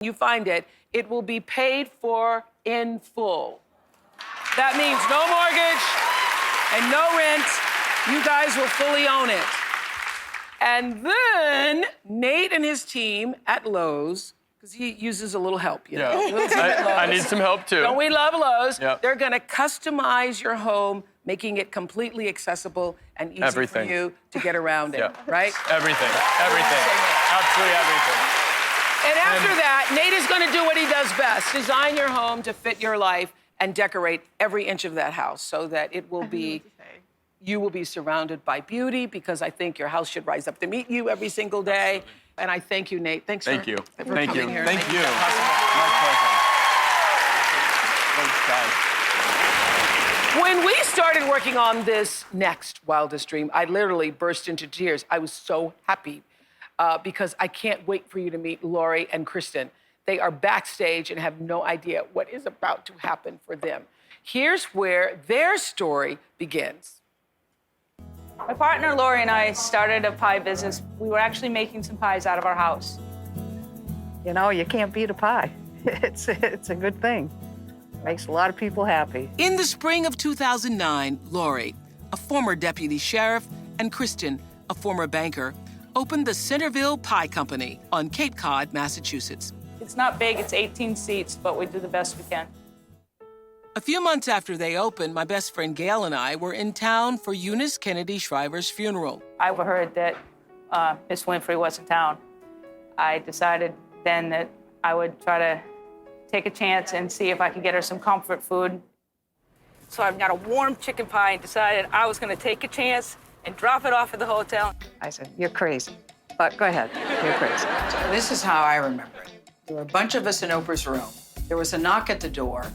you find it, it will be paid for in full. That means no mortgage and no rent. You guys will fully own it. And then Nate and his team at Lowe's, because he uses a little help, you know? I need some help, too. Don't we love Lowe's? Yep. They're going to customize your home, making it completely accessible and easy for you to get around it, right? Everything. Absolutely everything. And after that, Nate is going to do what he does best, design your home to fit your life and decorate every inch of that house so that it will be, you will be surrounded by beauty, because I think your house should rise up to meet you every single day. Absolutely. And I thank you, Nate. Thanks for coming here. Thank you. My pleasure. Thanks, guys. When we started working on this next Wildest Dream, I literally burst into tears. I was so happy because I can't wait for you to meet Lori and Kristen. They are backstage and have no idea what is about to happen for them. Here's where their story begins. My partner, Lori, and I started a pie business. We were actually making some pies out of our house. You know, you can't beat a pie. It's a good thing. Makes a lot of people happy. In the spring of 2009, Lori, a former deputy sheriff, and Kristen, a former banker, opened the Centerville Pie Company on Cape Cod, Massachusetts. It's not big, it's 18 seats, but we do the best we can. A few months after they opened, my best friend Gail and I were in town for Eunice Kennedy Shriver's funeral. I heard that Miss Winfrey was in town. I decided then that I would try to take a chance and see if I could get her some comfort food. So I've got a warm chicken pie and decided I was going to take a chance and drop it off at the hotel. I said, you're crazy. But go ahead, you're crazy. So this is how I remember it. There were a bunch of us in Oprah's room. There was a knock at the door,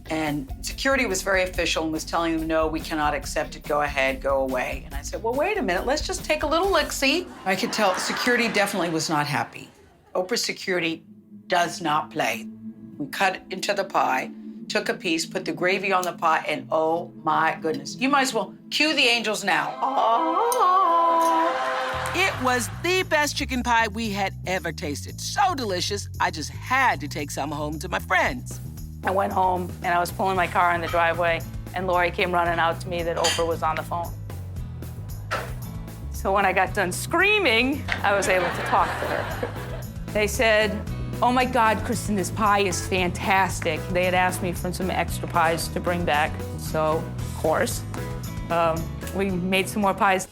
and security was very official and was telling them, no, we cannot accept it, go ahead, go away. And I said, well, wait a minute, let's just take a little look-see. I could tell security definitely was not happy. Oprah's security does not play. We cut into the pie, took a piece, put the gravy on the pie, and oh my goodness. You might as well cue the angels now. It was the best chicken pie we had ever tasted. So delicious, I just had to take some home to my friends. I went home and I was pulling my car in the driveway, and Lori came running out to me that Oprah was on the phone. So when I got done screaming, I was able to talk to her. They said, oh my God, Kristen, this pie is fantastic. They had asked me for some extra pies to bring back. So, of course, we made some more pies.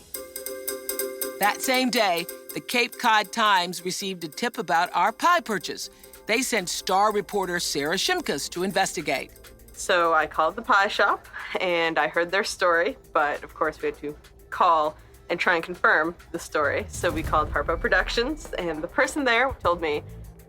That same day, the Cape Cod Times received a tip about our pie purchase. They sent star reporter Sarah Shimkus to investigate. So I called the pie shop and I heard their story, but of course we had to call and try and confirm the story. So we called Harpo Productions, and the person there told me,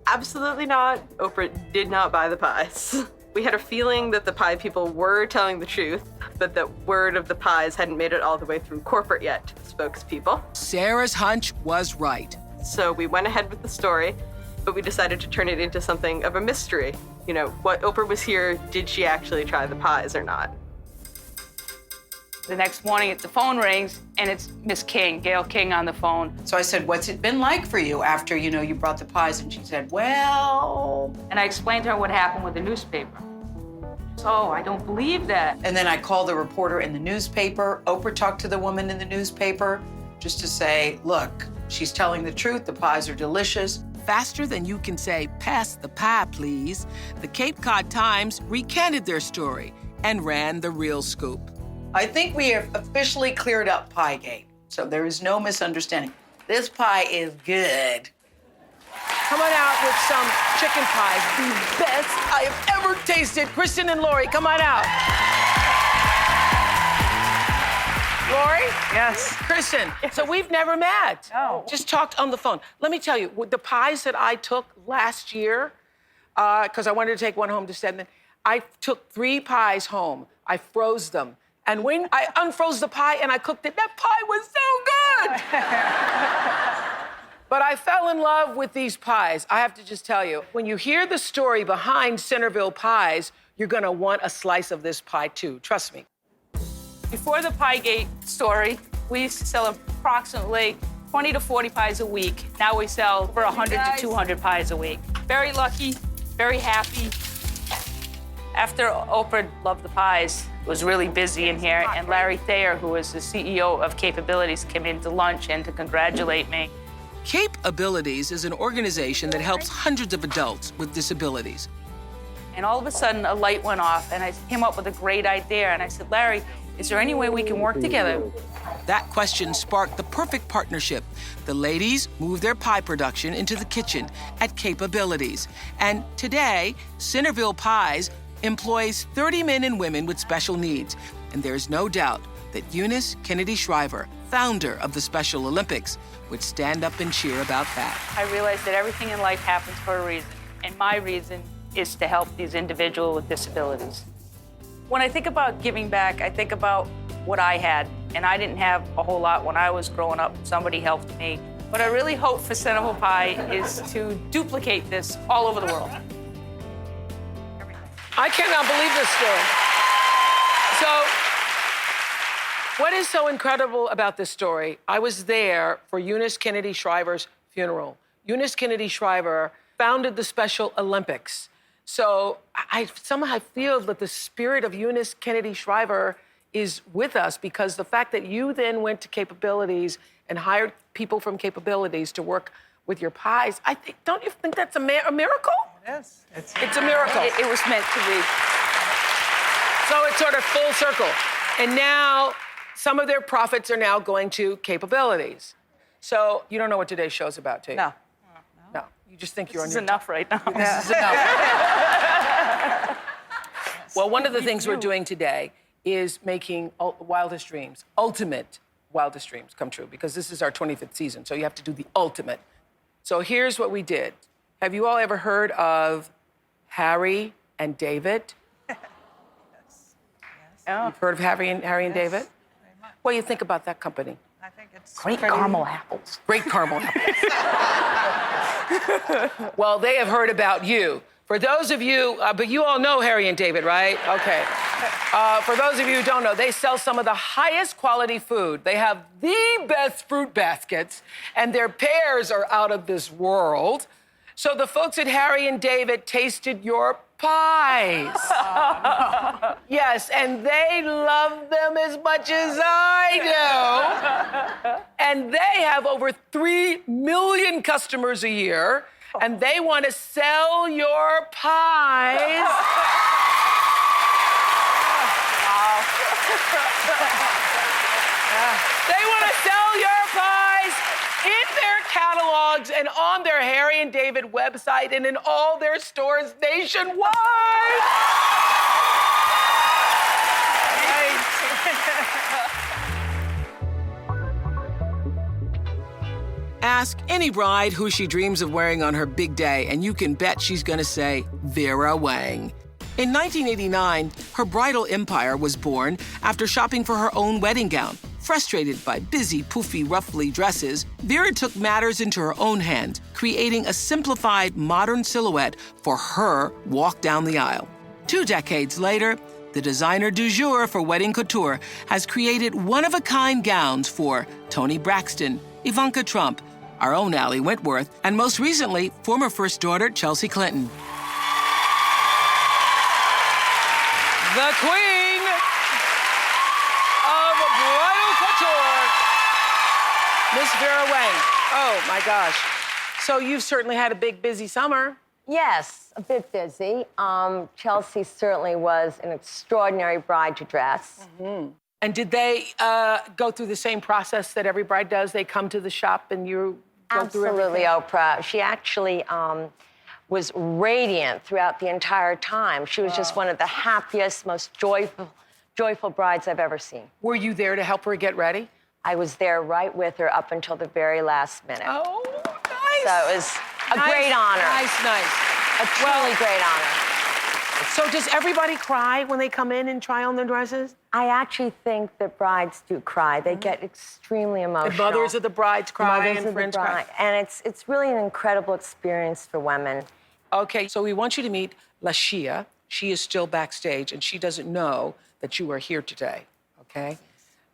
absolutely not, Oprah did not buy the pies. We had a feeling that the pie people were telling the truth, but that word of the pies hadn't made it all the way through corporate yet, spokespeople. Sarah's hunch was right. So we went ahead with the story, but we decided to turn it into something of a mystery. You know, what Oprah was here, did she actually try the pies or not? The next morning, the phone rings, and it's Miss King, Gail King, on the phone. So I said, what's it been like for you after, you brought the pies? And she said, well... And I explained to her what happened with the newspaper. So I don't believe that. And then I called the reporter in the newspaper. Oprah talked to the woman in the newspaper just to say, look, she's telling the truth, the pies are delicious. Faster than you can say, pass the pie, please, the Cape Cod Times recanted their story and ran the real scoop. I think we have officially cleared up Piegate, so there is no misunderstanding. This pie is good. Coming out with some chicken pies, the best I have ever tasted. Kristen and Lori, come on out. Lori? Yes. Kristen, so we've never met. No. Just talked on the phone. Let me tell you, with the pies that I took last year, because I wanted to take one home to send them, I took 3 pies home. I froze them. And when I unfroze the pie and I cooked it, that pie was so good! But I fell in love with these pies. I have to just tell you, when you hear the story behind Centerville pies, you're gonna want a slice of this pie too, trust me. Before the Piegate story, we used to sell approximately 20 to 40 pies a week. Now we sell over 100 to 200 pies a week. very lucky, very happy. After Oprah Loved the Pies was really busy in here, and Larry Thayer, who was the CEO of Capabilities, came in to lunch and to congratulate me. Capabilities is an organization that helps hundreds of adults with disabilities. And all of a sudden, a light went off, and I came up with a great idea. And I said, Larry, is there any way we can work together? That question sparked the perfect partnership. The ladies moved their pie production into the kitchen at Capabilities. And today, Centerville Pies employs 30 men and women with special needs. And there's no doubt that Eunice Kennedy Shriver, founder of the Special Olympics, would stand up and cheer about that. I realized that everything in life happens for a reason. And my reason is to help these individuals with disabilities. When I think about giving back, I think about what I had. And I didn't have a whole lot when I was growing up. Somebody helped me. What I really hope for Centerville Pie is to duplicate this all over the world. I cannot believe this story. So, what is so incredible about this story? I was there for Eunice Kennedy Shriver's funeral. Eunice Kennedy Shriver founded the Special Olympics. So I somehow feel that the spirit of Eunice Kennedy Shriver is with us, because the fact that you then went to Capabilities and hired people from Capabilities to work with your pies, don't you think that's a miracle? Yes. It's a miracle. It was meant to be. So it's sort of full circle. And now some of their profits are now going to Capabilities. So you don't know what today's show's about, do you? No. No. You just think you're on This is your enough right now. This is enough. Well, one of the things we're doing today is making Wildest Dreams, ultimate Wildest Dreams come true, because this is our 25th season, so you have to do the ultimate. So here's what we did. Have you all ever heard of Harry and David? Oh. You've heard of Harry and David? What do you think about that company? I think it's Great caramel apples. Great caramel apples. Well, they have heard about you. For those of you, but you all know Harry and David, right? Okay. For those of you who don't know, they sell some of the highest quality food. They have the best fruit baskets, and their pears are out of this world. So the folks at Harry and David tasted your pies. Yes, and they love them as much as I do. And they have over 3 million customers a year, and they want to sell your pies. They want to sell your pies in their catalogs and on their Harry and David website and in all their stores nationwide. Ask any bride who she dreams of wearing on her big day, and you can bet she's going to say Vera Wang. In 1989, her bridal empire was born after shopping for her own wedding gown. Frustrated by busy, poofy, ruffly dresses, Vera took matters into her own hands, creating a simplified, modern silhouette for her walk down the aisle. 2 decades later, the designer du jour for wedding couture has created one-of-a-kind gowns for Toni Braxton, Ivanka Trump, our own Allie Wentworth, and most recently, former First Daughter Chelsea Clinton. The queen of bridal couture, Miss Vera Wang. Oh, my gosh. So you've certainly had a big, busy summer. Yes, a bit busy. Chelsea certainly was an extraordinary bride to dress. Mm-hmm. And did they go through the same process that every bride does? They come to the shop and you go through everything? Absolutely, Oprah. She actually was radiant throughout the entire time. She was just one of the happiest, most joyful brides I've ever seen. Were you there to help her get ready? I was there right with her up until the very last minute. Oh, nice. So it was a great honor. Nice. A truly great honor. So does everybody cry when they come in and try on their dresses? I actually think that brides do cry. They get extremely emotional. The mothers of the brides cry Mothers and of the friends bride. cry. And it's really an incredible experience for women. Okay, so we want you to meet Lashia. She is still backstage, and she doesn't know that you are here today, okay?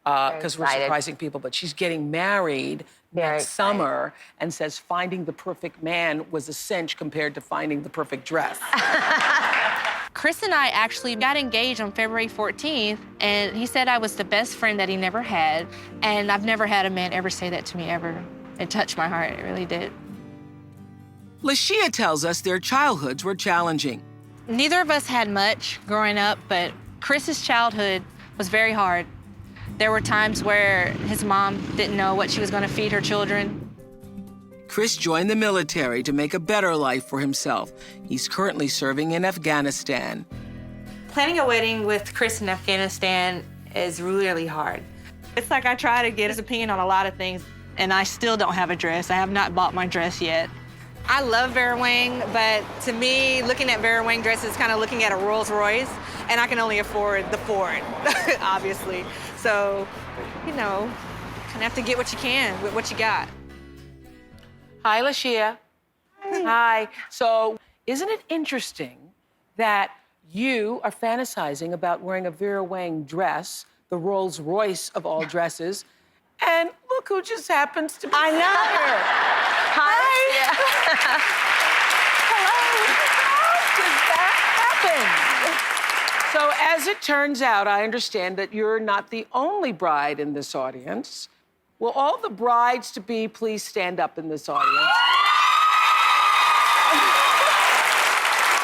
because we're excited. surprising people, but she's getting married Very next excited. summer and says finding the perfect man was a cinch compared to finding the perfect dress. Chris and I actually got engaged on February 14th, and he said I was the best friend that he never had, and I've never had a man ever say that to me ever. It touched my heart, it really did. Lashia tells us their childhoods were challenging. Neither of us had much growing up, but Chris's childhood was very hard. There were times where his mom didn't know what she was going to feed her children. Chris joined the military to make a better life for himself. He's currently serving in Afghanistan. Planning a wedding with Chris in Afghanistan is really hard. It's like I try to get his opinion on a lot of things, and I still don't have a dress. I have not bought my dress yet. I love Vera Wang, but to me, looking at Vera Wang dresses is kind of looking at a Rolls Royce, and I can only afford the Ford, obviously. So, you know, kind of have to get what you can with what you got. Hi, Lashia. Hi. So, isn't it interesting that you are fantasizing about wearing a Vera Wang dress, the Rolls Royce of all dresses, and look who just happens to be I know. here. Hi. How did that happen? So, as it turns out, I understand that you're not the only bride in this audience. Will all the brides-to-be please stand up in this audience?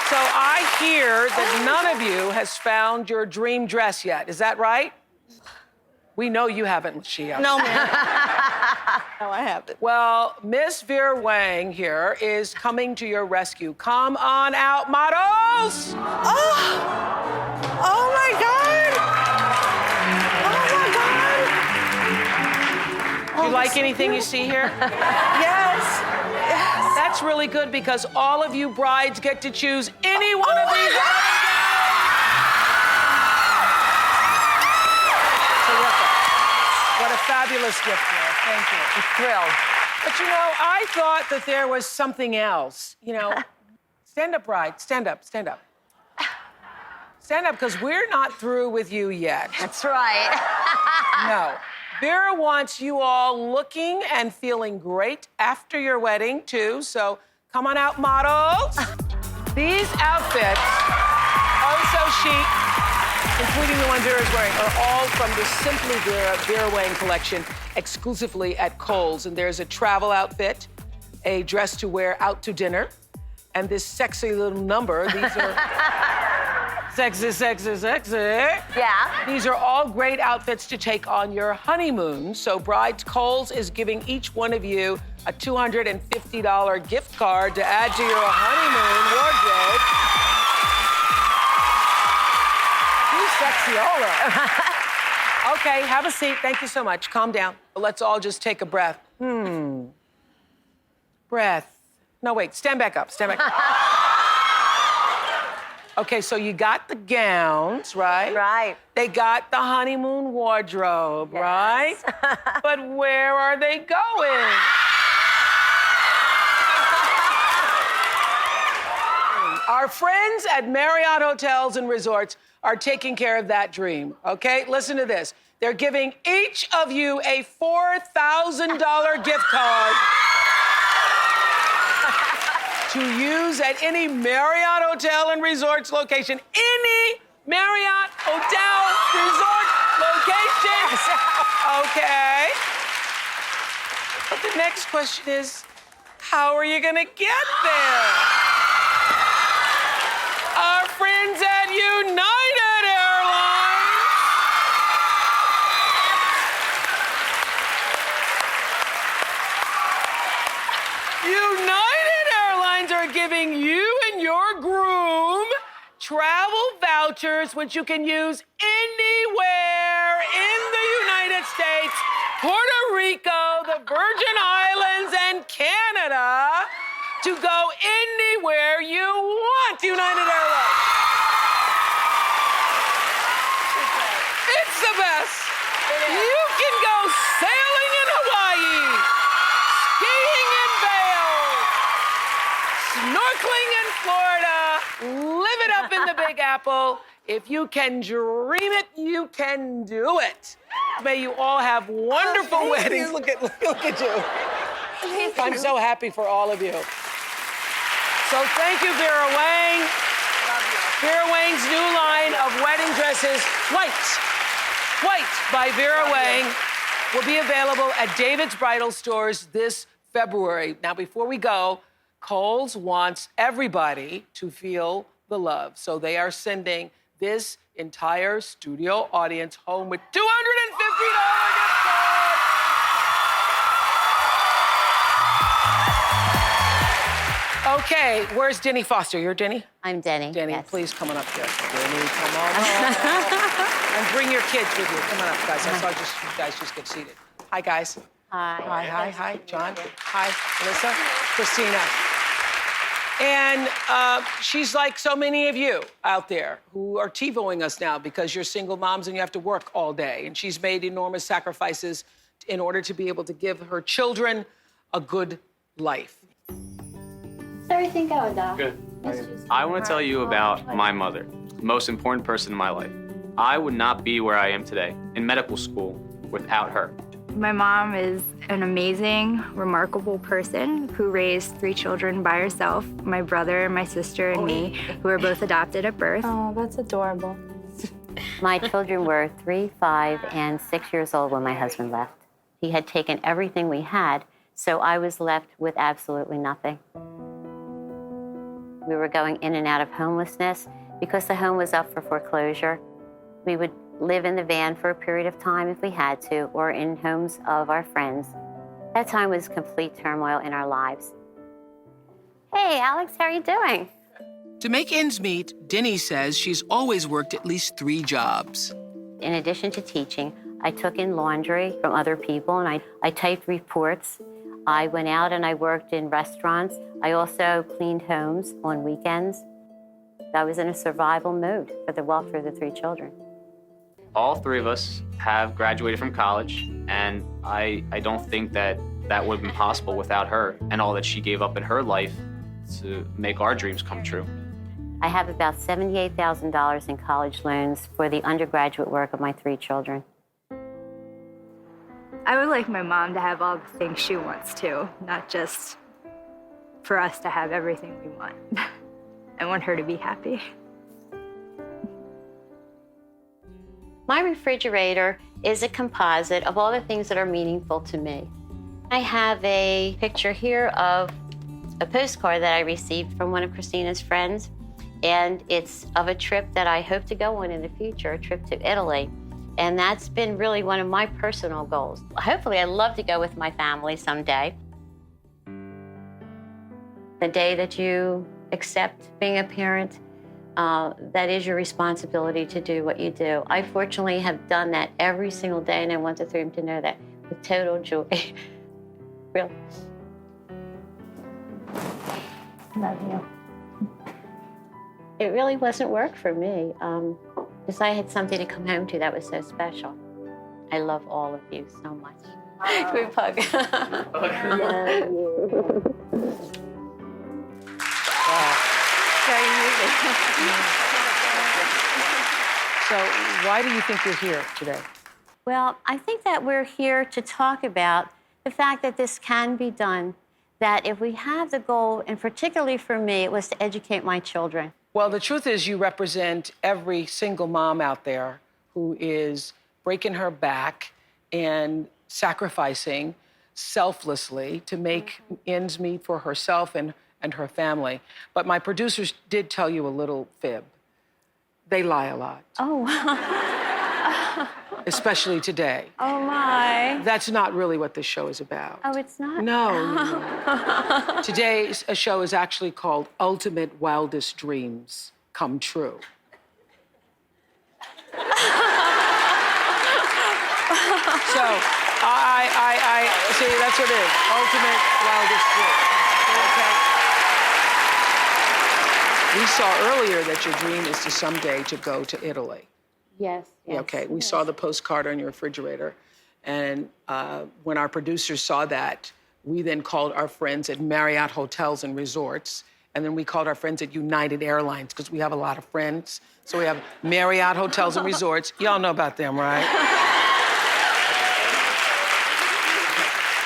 So I hear that none of you has found your dream dress yet. Is that right? We know you haven't, Lashia. No, ma'am. No, I haven't. Well, Miss Vera Wang here is coming to your rescue. Come on out, models! Oh my God! You like anything you see here? Yes. That's really good because all of you brides get to choose any one of these. Terrific. What a fabulous gift, Laura. Thank you. I'm thrilled. But you know, I thought that there was something else. You know, stand up, bride. Stand up, stand up. Stand up, because we're not through with you yet. That's right. No. Vera wants you all looking and feeling great after your wedding, too. So come on out, models. These outfits, oh so chic, including the one Vera's wearing, are all from the Simply Vera Wang collection, exclusively at Kohl's. And there's a travel outfit, a dress to wear out to dinner, and this sexy little number. These are sexy, sexy, sexy. Yeah. These are all great outfits to take on your honeymoon. So Brides Kohl's is giving each one of you a $250 gift card to add to your honeymoon wardrobe. You sexy, all right. Okay, have a seat. Thank you so much. Calm down. Let's all just take a breath. Breath. No, wait. Stand back up. Stand back up. Okay, so you got the gowns, right? Right. They got the honeymoon wardrobe, Yes. right? But where are they going? Our friends at Marriott Hotels and Resorts are taking care of that dream, okay? Listen to this. They're giving each of you a $4,000 gift card to use at any Marriott Hotel and Resorts location. Any Marriott Hotel Resort location. Okay. But the next question is, how are you gonna get there? Our friends at United Airlines. United Airlines are giving you and your groom travel vouchers which you can use anywhere in the United States, Puerto Rico, the Virgin Islands, and Canada to go anywhere you want, United Airlines. It's the best. You can go sailing in Hawaii, skiing in Vail, snorkeling in Florida, live it up in the Big Apple. If you can dream it, you can do it. May you all have wonderful weddings. Look at you. I'm so happy for all of you. So thank you, Vera Wang. Vera Wang's new line of wedding dresses, White by Vera Wang, will be available at David's Bridal Stores this February. Now, before we go, Kohl's wants everybody to feel the love. So they are sending this entire studio audience home with $250 gift card. Okay, where's Denny Foster? You're Denny? I'm Denny. Denny, yes. please come on up here. Denny, come on up. And bring your kids with you. Come on up, guys. I saw you guys just get seated. Hi, guys. Hi. Hi. John. Hi, Melissa. Christina. And she's like so many of you out there who are TiVoing us now because you're single moms and you have to work all day. And she's made enormous sacrifices in order to be able to give her children a good life. How's everything going, Doc? Good. I want to tell you about my mother, the most important person in my life. I would not be where I am today in medical school without her. My mom is an amazing, remarkable person who raised 3 children by herself, my brother, my sister, and me, who were both adopted at birth. Oh, that's adorable. My children were 3, 5, and 6 years old when my husband left. He had taken everything we had, so I was left with absolutely nothing. We were going in and out of homelessness because the home was up for foreclosure. We would live in the van for a period of time if we had to, or in homes of our friends. That time was complete turmoil in our lives. Hey, Alex, how are you doing? To make ends meet, Denny says she's always worked at least 3 jobs. In addition to teaching, I took in laundry from other people, and I typed reports. I went out and I worked in restaurants. I also cleaned homes on weekends. I was in a survival mode for the welfare of the 3 children. All 3 of us have graduated from college, and I don't think that would have been possible without her and all that she gave up in her life to make our dreams come true. I have about $78,000 in college loans for the undergraduate work of my 3 children. I would like my mom to have all the things she wants too, not just for us to have everything we want. I want her to be happy. My refrigerator is a composite of all the things that are meaningful to me. I have a picture here of a postcard that I received from one of Christina's friends, and it's of a trip that I hope to go on in the future, a trip to Italy. And that's been really one of my personal goals. Hopefully, I'd love to go with my family someday. The day that you accept being a parent, that is your responsibility to do what you do. I fortunately have done that every single day, and I want the 3 of them to know that with total joy. Really. Love you. It really wasn't work for me, because I had something to come home to that was so special. I love all of you so much. Group hug. Love you. Very moving. So why do you think you're here today? Well, I think that we're here to talk about the fact that this can be done, that if we have the goal, and particularly for me, it was to educate my children. Well, the truth is you represent every single mom out there who is breaking her back and sacrificing selflessly to make ends meet for herself and her family. But my producers did tell you a little fib. They lie a lot. Oh. Especially today. Oh, my. That's not really what this show is about. Oh, it's not? No. Today's show is actually called Ultimate Wildest Dreams Come True. So, I see, that's what it is. Ultimate Wildest Dreams. Okay? We saw earlier that your dream is to someday to go to Italy. Yes. Okay, we saw the postcard on your refrigerator. And when our producers saw that, we then called our friends at Marriott Hotels and Resorts. And then we called our friends at United Airlines, because we have a lot of friends. So we have Marriott Hotels and Resorts. Y'all know about them, right?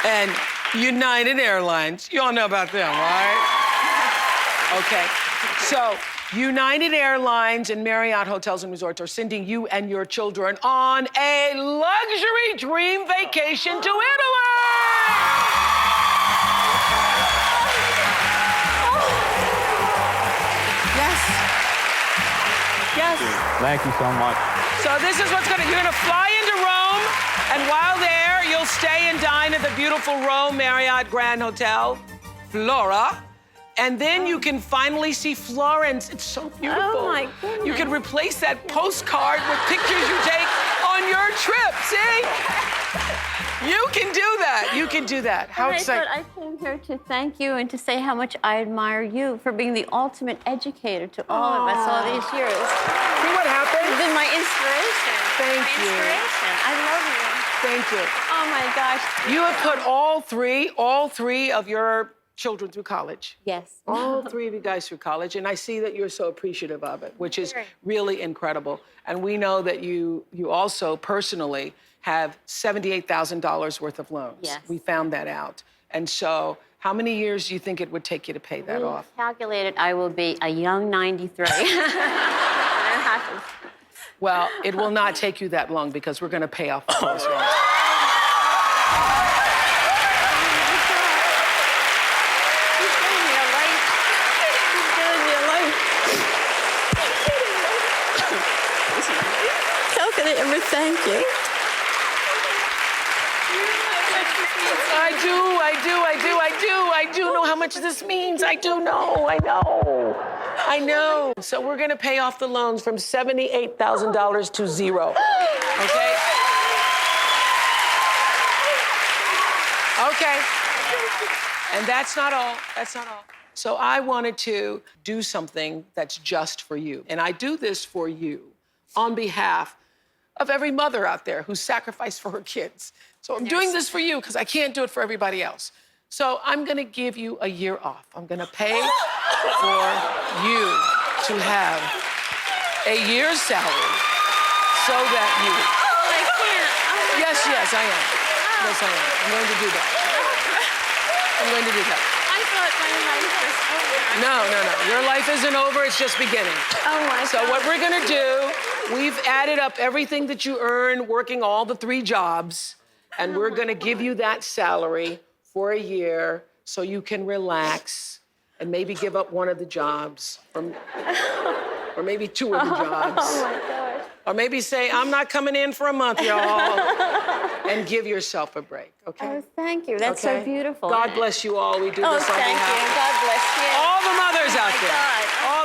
And United Airlines. You all know about them, right? Okay. So, United Airlines and Marriott Hotels and Resorts are sending you and your children on a luxury dream vacation to Italy! Yes. Thank you so much. So this is you're gonna fly into Rome, and while there, you'll stay and dine at the beautiful Rome Marriott Grand Hotel, Flora. And then you can finally see Florence. It's so beautiful. Oh, my goodness. You can replace that postcard with pictures you take on your trip, see? You can do that. You can do that. How exciting. I came here to thank you and to say how much I admire you for being the ultimate educator to all of us all these years. See what happened? You've been my inspiration. Thank you. Inspiration. I love you. Thank you. Oh, my gosh. You have put all three of your children through college. Yes. All three of you guys through college, and I see that you're so appreciative of it, which is really incredible. And we know that you also personally have $78,000 worth of loans. Yes. We found that out. And so how many years do you think it would take you to pay that off? Calculated, I will be a young 93. Well, it will not take you that long because we're going to pay off all those loans. How can I ever thank you? I do know how much this means. I know. So we're gonna pay off the loans from $78,000 to zero, okay? Okay. And that's not all. So I wanted to do something that's just for you. And I do this for you on behalf of every mother out there who's sacrificed for her kids. So I'm doing this for you because I can't do it for everybody else. So I'm gonna give you a year off. I'm gonna pay for you to have a year's salary so that you... Oh, I can't. Yes, I am. Yes, I am. I'm going to do that. I thought my life was over. No. Your life isn't over. It's just beginning. Oh, my God. So what we're gonna do, we've added up everything that you earn working all the 3 jobs, and we're gonna give you that salary for a year so you can relax and maybe give up one of the jobs, or maybe 2 of the jobs. Oh, my gosh. Or maybe say, I'm not coming in for a month, y'all, and give yourself a break, okay? Oh, thank you. That's Okay? so beautiful. God bless you all. We do Oh, this on thank behalf you. of God bless you. all the mothers out Oh, my there. God.